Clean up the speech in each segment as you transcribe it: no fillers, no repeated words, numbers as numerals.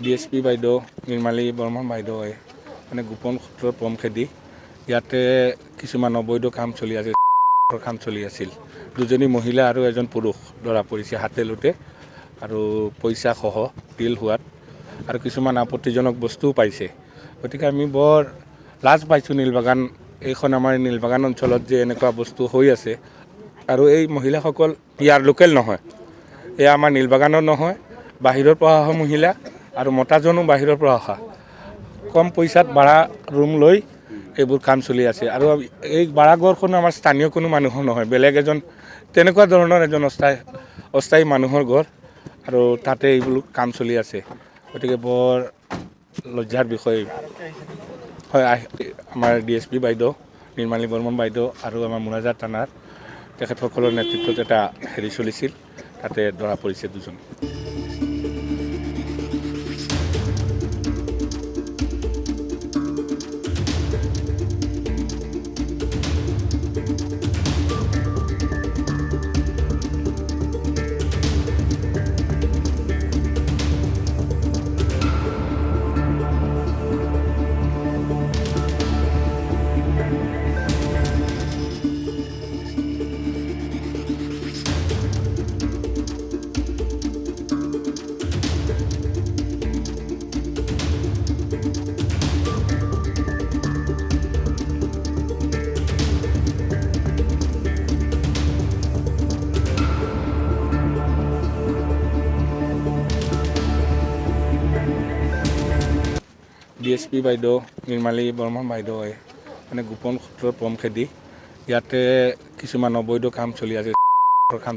DSP বাইদেউ নিৰ্মালী বৰ্মন বাইদেৱে মানে গোপন সূত্ৰৰ পম খেদি ইয়াতে কিছুমান অবৈধ কাম চলি আছিল দুজনী মহিলা আৰু এজন পুৰুষ ধৰা পৰিছে হাতে লোটে আৰু পইচা সহ তিল হোৱাত আৰু কিছুমান আপত্তিজনক বস্তুও পাইছে। গতিকে আমি বৰ লাজ পাইছোঁ নীলবাগান এইখন আমাৰ নীলবাগান অঞ্চলত যে এনেকুৱা বস্তু হৈ আছে আৰু এই মহিলাসকল ইয়াৰ লোকেল নহয়, এয়া আমাৰ নীলবাগানৰ নহয়, বাহিৰৰ পৰা অহা মহিলা আৰু মতাজনো বাহিৰৰ পৰা অহা কম পইচাত ভাড়া ৰুম লৈ এইবোৰ কাম চলি আছে আৰু এই ভাড়াঘৰখন আমাৰ স্থানীয় কোনো মানুহৰ নহয়, বেলেগ এজন তেনেকুৱা ধৰণৰ এজন অস্থায়ী মানুহৰ ঘৰ আৰু তাতে এইবোৰ কাম চলি আছে। গতিকে বৰ লজ্জাৰ বিষয় হয়। আমাৰ ডিএছপি বাইদেউ নিৰ্মালী বৰ্মন বাইদেউ আৰু আমাৰ মুৰাজাত থানাৰ তেখেতসকলৰ নেতৃত্বত এটা চলিছিল, তাতে ধৰা পৰিছে দুজন। ডিএছপি বাইদেউ নিৰ্মালী বৰ্মন বাইদেৱে মানে গোপন সূত্ৰৰ পম খেদি ইয়াতে কিছুমান অবৈধ কাম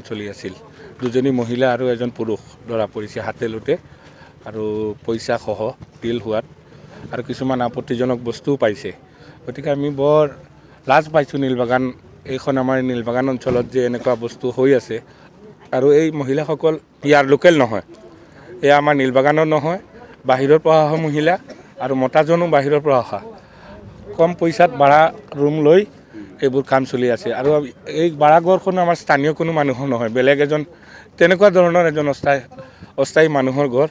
চলি আছিল দুজনী মহিলা আৰু এজন পুৰুষ ধৰা পৰিছে হাতে লোটে আৰু পইচা সহ তিল হোৱাত আৰু কিছুমান আপত্তিজনক বস্তুও পাইছে। গতিকে আমি বৰ লাজ পাইছোঁ নীলবাগান এইখন আমাৰ নীলবাগান অঞ্চলত যে এনেকুৱা বস্তু হৈ আছে আৰু এই মহিলাসকল ইয়াৰ লোকেল নহয়, এয়া আমাৰ নীলবাগানৰ নহয়, বাহিৰৰ পৰা অহা মহিলা আৰু মতাজনো বাহিৰৰ পৰা অহা কম পইচাত ভাড়া ৰুম লৈ এইবোৰ কাম চলি আছে আৰু এই ভাড়াঘৰখন আমাৰ স্থানীয় কোনো মানুহৰ নহয়, বেলেগ এজন তেনেকুৱা ধৰণৰ এজন অস্থায়ী মানুহৰ ঘৰ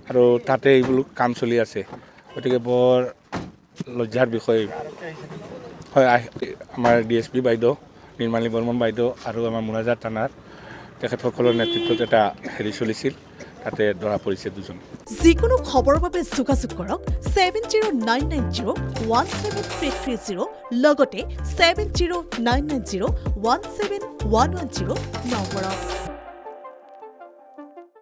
আৰু তাতে এইবোৰ কাম চলি আছে। গতিকে বৰ লজ্জাৰ বিষয় হয়। আমাৰ ডিএছপি বাইদেউ নিৰ্মালী বৰ্মন বাইদেউ আৰু আমাৰ মুৰাজাত থানাৰ তেখেতসকলৰ নেতৃত্বত এটা চলিছিল, তাতে ধৰা পৰিছে দুজন। যিকোনো খবৰৰ বাবে যোগাযোগ কৰক 7099017330 লগতে 7099017110 নম্বৰত।